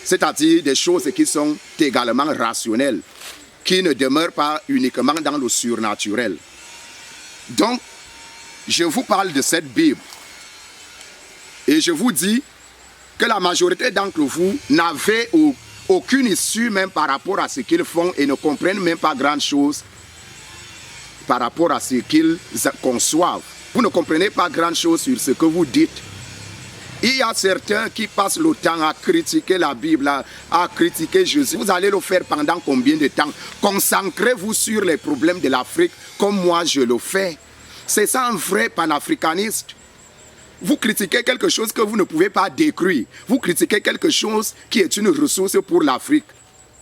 c'est-à-dire des choses qui sont également rationnelles, qui ne demeurent pas uniquement dans le surnaturel. Donc, je vous parle de cette Bible et je vous dis que la majorité d'entre vous n'avaient aucune issue même par rapport à ce qu'ils font et ne comprennent même pas grand-chose par rapport à ce qu'ils conçoivent. Vous ne comprenez pas grand-chose sur ce que vous dites. Il y a certains qui passent le temps à critiquer la Bible, à critiquer Jésus. Vous allez le faire pendant combien de temps? Concentrez-vous sur les problèmes de l'Afrique comme moi je le fais. C'est ça un vrai panafricaniste. Vous critiquez quelque chose que vous ne pouvez pas détruire. Vous critiquez quelque chose qui est une ressource pour l'Afrique.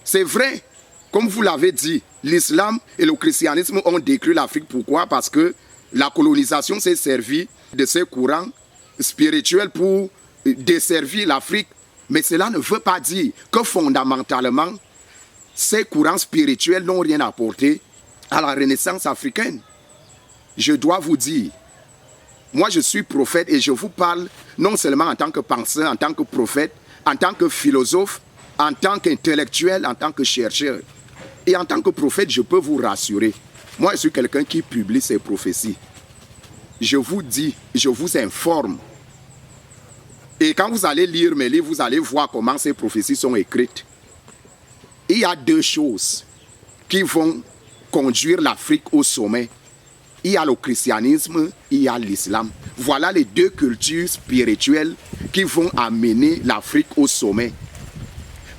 C'est vrai, comme vous l'avez dit, l'islam et le christianisme ont détruit l'Afrique. Pourquoi? Parce que la colonisation s'est servie de ces courants spirituels pour desservir l'Afrique. Mais cela ne veut pas dire que fondamentalement, ces courants spirituels n'ont rien apporté à la renaissance africaine. Je dois vous dire, moi je suis prophète et je vous parle non seulement en tant que penseur, en tant que prophète, en tant que philosophe, en tant qu'intellectuel, en tant que chercheur. Et en tant que prophète, je peux vous rassurer. Moi je suis quelqu'un qui publie ses prophéties. Je vous dis, je vous informe. Et quand vous allez lire mes livres, vous allez voir comment ces prophéties sont écrites. Il y a deux choses qui vont conduire l'Afrique au sommet. Il y a le christianisme, il y a l'islam. Voilà les deux cultures spirituelles qui vont amener l'Afrique au sommet.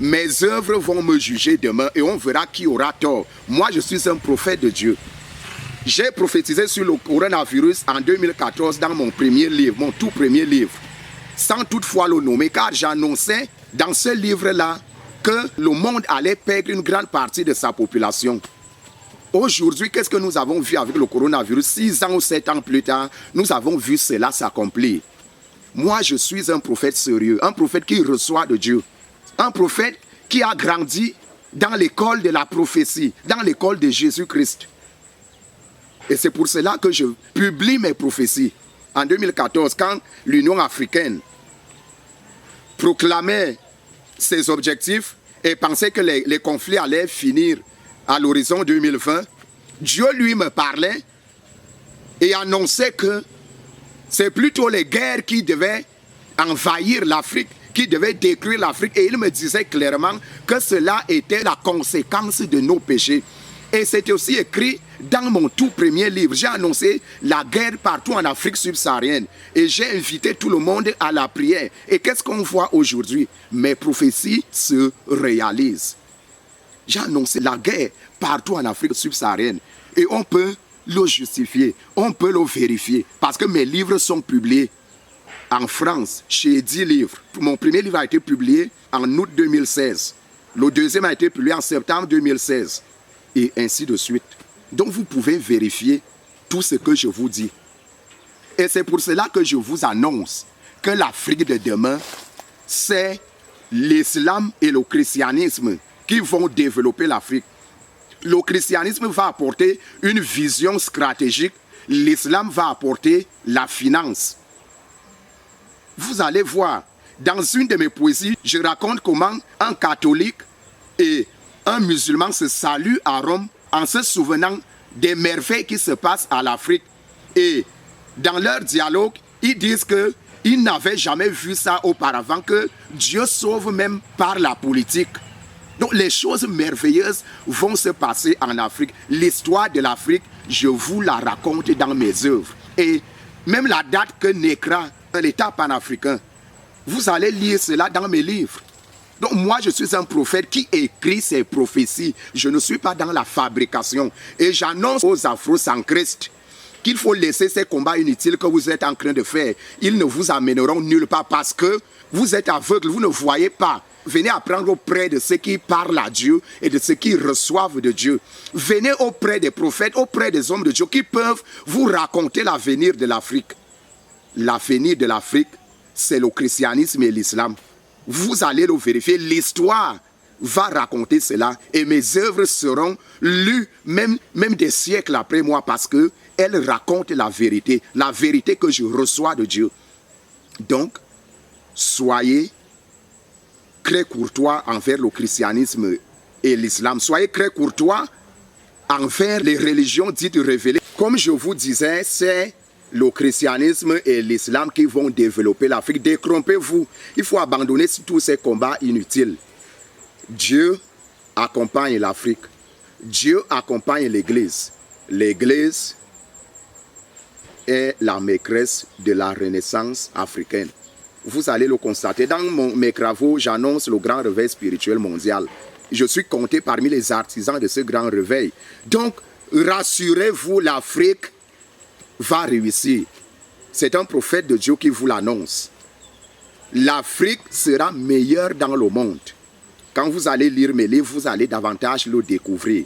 Mes œuvres vont me juger demain et on verra qui aura tort. Moi, je suis un prophète de Dieu. J'ai prophétisé sur le coronavirus en 2014 dans mon premier livre, mon tout premier livre, sans toutefois le nommer, car j'annonçais dans ce livre-là que le monde allait perdre une grande partie de sa population. Aujourd'hui, qu'est-ce que nous avons vu avec le coronavirus? 6 ans ou 7 ans plus tard, nous avons vu cela s'accomplir. Moi, je suis un prophète sérieux, un prophète qui reçoit de Dieu, un prophète qui a grandi dans l'école de la prophétie, dans l'école de Jésus-Christ. Et c'est pour cela que je publie mes prophéties. En 2014, quand l'Union africaine proclamait ses objectifs et pensait que les conflits allaient finir à l'horizon 2020, Dieu lui me parlait et annonçait que c'est plutôt les guerres qui devaient envahir l'Afrique, qui devaient détruire l'Afrique. Et il me disait clairement que cela était la conséquence de nos péchés. Et c'était aussi écrit dans mon tout premier livre. J'ai annoncé la guerre partout en Afrique subsaharienne. Et j'ai invité tout le monde à la prière. Et qu'est-ce qu'on voit aujourd'hui? Mes prophéties se réalisent. J'ai annoncé la guerre partout en Afrique subsaharienne. Et on peut le justifier, on peut le vérifier. Parce que mes livres sont publiés en France, chez 10 livres. Mon premier livre a été publié en août 2016. Le deuxième a été publié en septembre 2016. Et ainsi de suite. Donc vous pouvez vérifier tout ce que je vous dis. Et c'est pour cela que je vous annonce que l'Afrique de demain, c'est l'islam et le christianisme qui vont développer l'Afrique. Le christianisme va apporter une vision stratégique, l'islam va apporter la finance. Vous allez voir, dans une de mes poésies, je raconte comment un catholique et un musulman se saluent à Rome en se souvenant des merveilles qui se passent à l'Afrique. Et dans leur dialogue, ils disent qu'ils n'avaient jamais vu ça auparavant, que Dieu sauve même par la politique. Donc les choses merveilleuses vont se passer en Afrique. L'histoire de l'Afrique, je vous la raconte dans mes œuvres. Et même la date que naîtra l'État panafricain, vous allez lire cela dans mes livres. Donc moi, je suis un prophète qui écrit ses prophéties. Je ne suis pas dans la fabrication. Et j'annonce aux afro-centristes qu'il faut laisser ces combats inutiles que vous êtes en train de faire. Ils ne vous amèneront nulle part parce que vous êtes aveugles, vous ne voyez pas. Venez apprendre auprès de ceux qui parlent à Dieu et de ceux qui reçoivent de Dieu. Venez auprès des prophètes, auprès des hommes de Dieu qui peuvent vous raconter l'avenir de l'Afrique. L'avenir de l'Afrique, c'est le christianisme et l'islam. Vous allez le vérifier, l'histoire va raconter cela et mes œuvres seront lues même des siècles après moi parce qu'elles racontent la vérité que je reçois de Dieu. Donc, soyez très courtois envers le christianisme et l'islam. Soyez très courtois envers les religions dites révélées. Comme je vous disais, c'est le christianisme et l'islam qui vont développer l'Afrique. Détrompez-vous. Il faut abandonner tous ces combats inutiles. Dieu accompagne l'Afrique. Dieu accompagne l'Église. L'Église est la maîtresse de la renaissance africaine. Vous allez le constater. Dans mes travaux, j'annonce le grand réveil spirituel mondial. Je suis compté parmi les artisans de ce grand réveil. Donc, rassurez-vous, l'Afrique va réussir. C'est un prophète de Dieu qui vous l'annonce. L'Afrique sera meilleure dans le monde. Quand vous allez lire mes livres, vous allez davantage le découvrir.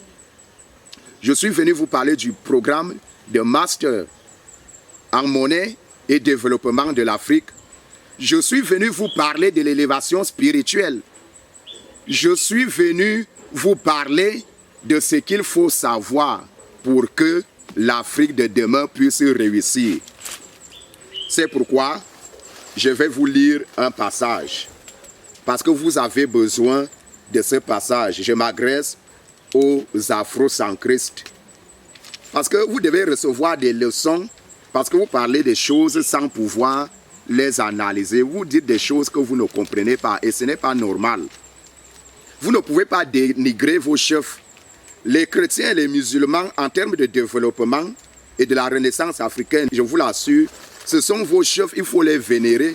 Je suis venu vous parler du programme de master en monnaie et développement de l'Afrique. Je suis venu vous parler de l'élévation spirituelle. Je suis venu vous parler de ce qu'il faut savoir pour que l'Afrique de demain puisse réussir. C'est pourquoi je vais vous lire un passage. Parce que vous avez besoin de ce passage. Je m'adresse aux afrocentristes. Parce que vous devez recevoir des leçons, parce que vous parlez des choses sans pouvoir les analyser. Vous dites des choses que vous ne comprenez pas et ce n'est pas normal. Vous ne pouvez pas dénigrer vos chefs. Les chrétiens et les musulmans, en termes de développement et de la renaissance africaine, je vous l'assure, ce sont vos chefs, il faut les vénérer.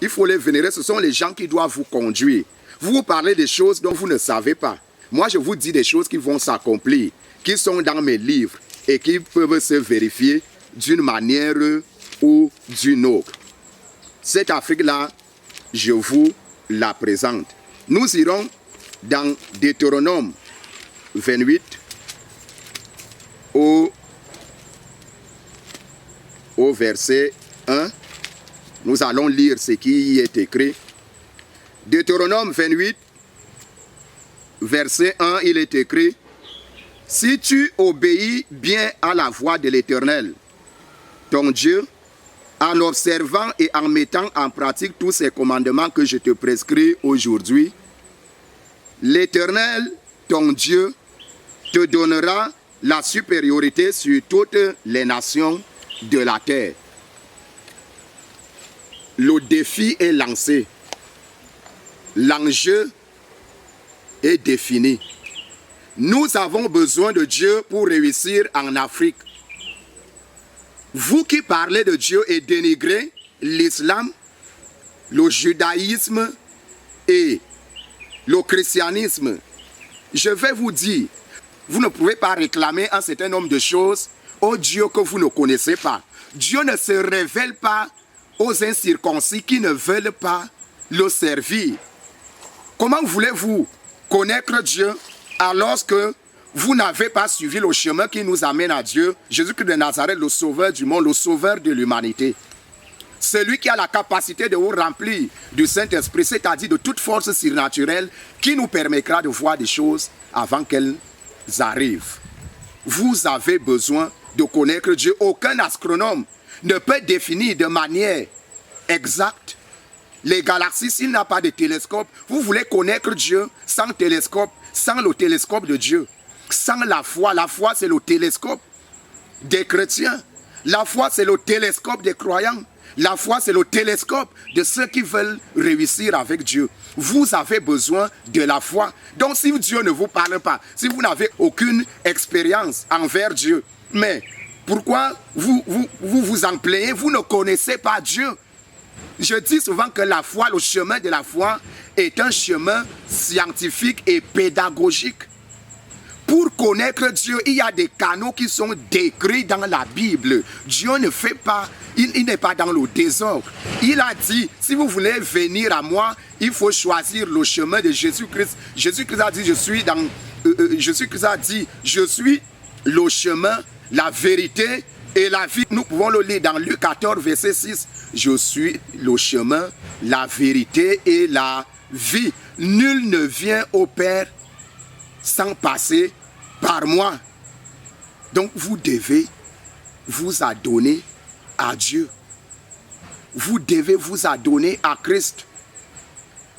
Il faut les vénérer, ce sont les gens qui doivent vous conduire. Vous parlez des choses dont vous ne savez pas. Moi, je vous dis des choses qui vont s'accomplir, qui sont dans mes livres et qui peuvent se vérifier d'une manière ou d'une autre. Cette Afrique-là, je vous la présente. Nous irons dans Deutéronome 28 au verset 1. Nous allons lire ce qui y est écrit. Deutéronome 28, verset 1, il est écrit: si tu obéis bien à la voix de l'Éternel, ton Dieu, en observant et en mettant en pratique tous ces commandements que je te prescris aujourd'hui, l'Éternel, ton Dieu, te donnera la supériorité sur toutes les nations de la terre. Le défi est lancé. L'enjeu est défini. Nous avons besoin de Dieu pour réussir en Afrique. Vous qui parlez de Dieu et dénigrez l'islam, le judaïsme et le christianisme, je vais vous dire, vous ne pouvez pas réclamer un certain nombre de choses au Dieu que vous ne connaissez pas. Dieu ne se révèle pas aux incirconcis qui ne veulent pas le servir. Comment voulez-vous connaître Dieu alors que vous n'avez pas suivi le chemin qui nous amène à Dieu? Jésus-Christ de Nazareth, le sauveur du monde, le sauveur de l'humanité. Celui qui a la capacité de vous remplir du Saint-Esprit, c'est-à-dire de toute force surnaturelle qui nous permettra de voir des choses avant qu'elles arrivent. Vous avez besoin de connaître Dieu. Aucun astronome ne peut définir de manière exacte les galaxies s'il n'a pas de télescope. Vous voulez connaître Dieu sans télescope, sans le télescope de Dieu, sans la foi. La foi, c'est le télescope des chrétiens. La foi, c'est le télescope des croyants. La foi, c'est le télescope de ceux qui veulent réussir avec Dieu. Vous avez besoin de la foi. Donc, si Dieu ne vous parle pas, si vous n'avez aucune expérience envers Dieu, mais pourquoi vous en plaignez? Vous ne connaissez pas Dieu. Je dis souvent que la foi, le chemin de la foi, est un chemin scientifique et pédagogique. Pour connaître Dieu, il y a des canaux qui sont décrits dans la Bible. Dieu ne fait pas, il n'est pas dans le désordre. Il a dit, si vous voulez venir à moi, il faut choisir le chemin de Jésus-Christ. Jésus-Christ a dit, je suis le chemin, la vérité et la vie. Nous pouvons le lire dans Luc 14, verset 6. Je suis le chemin, la vérité et la vie. Nul ne vient au Père sans passer par moi. Donc vous devez vous adonner à Dieu. Vous devez vous adonner à Christ.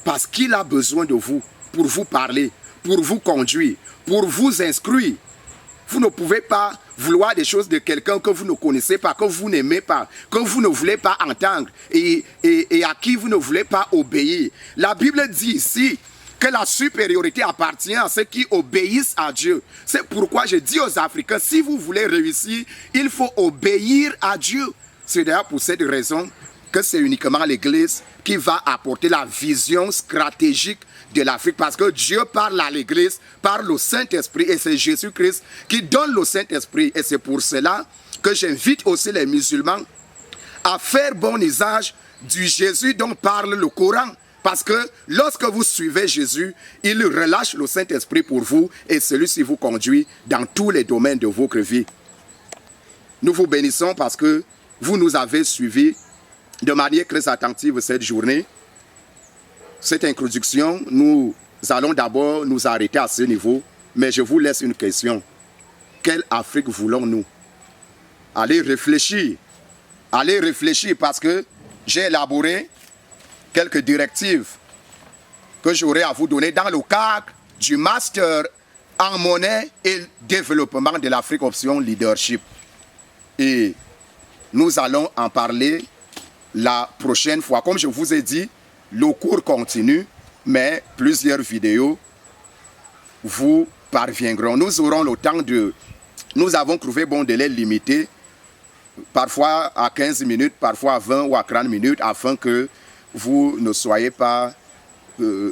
Parce qu'il a besoin de vous pour vous parler, pour vous conduire, pour vous instruire. Vous ne pouvez pas vouloir des choses de quelqu'un que vous ne connaissez pas, que vous n'aimez pas, que vous ne voulez pas entendre et à qui vous ne voulez pas obéir. La Bible dit ici que la supériorité appartient à ceux qui obéissent à Dieu. C'est pourquoi je dis aux Africains, si vous voulez réussir, il faut obéir à Dieu. C'est d'ailleurs pour cette raison que c'est uniquement l'Église qui va apporter la vision stratégique de l'Afrique, parce que Dieu parle à l'Église, parle au Saint-Esprit, et c'est Jésus-Christ qui donne le Saint-Esprit. Et c'est pour cela que j'invite aussi les musulmans à faire bon usage du Jésus dont parle le Coran. Parce que lorsque vous suivez Jésus, il relâche le Saint-Esprit pour vous et celui-ci vous conduit dans tous les domaines de votre vie. Nous vous bénissons parce que vous nous avez suivis de manière très attentive cette journée. Cette introduction, nous allons d'abord nous arrêter à ce niveau, mais je vous laisse une question. Quelle Afrique voulons-nous? Allez réfléchir parce que j'ai élaboré quelques directives que j'aurai à vous donner dans le cadre du Master en monnaie et développement de l'Afrique Option Leadership. Et nous allons en parler la prochaine fois. Comme je vous ai dit, le cours continue, mais plusieurs vidéos vous parviendront. Nous aurons le temps de... Nous avons trouvé bon délai limité, parfois à 15 minutes, parfois à 20 ou à 30 minutes, afin que vous ne soyez pas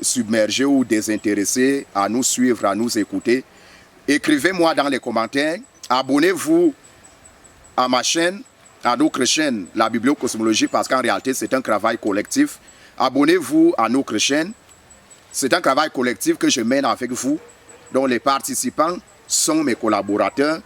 submergés ou désintéressés à nous suivre, à nous écouter. Écrivez-moi dans les commentaires, abonnez-vous à ma chaîne, à notre chaîne, la Bibliocosmologie, parce qu'en réalité, c'est un travail collectif. Abonnez-vous à notre chaîne. C'est un travail collectif que je mène avec vous, dont les participants sont mes collaborateurs.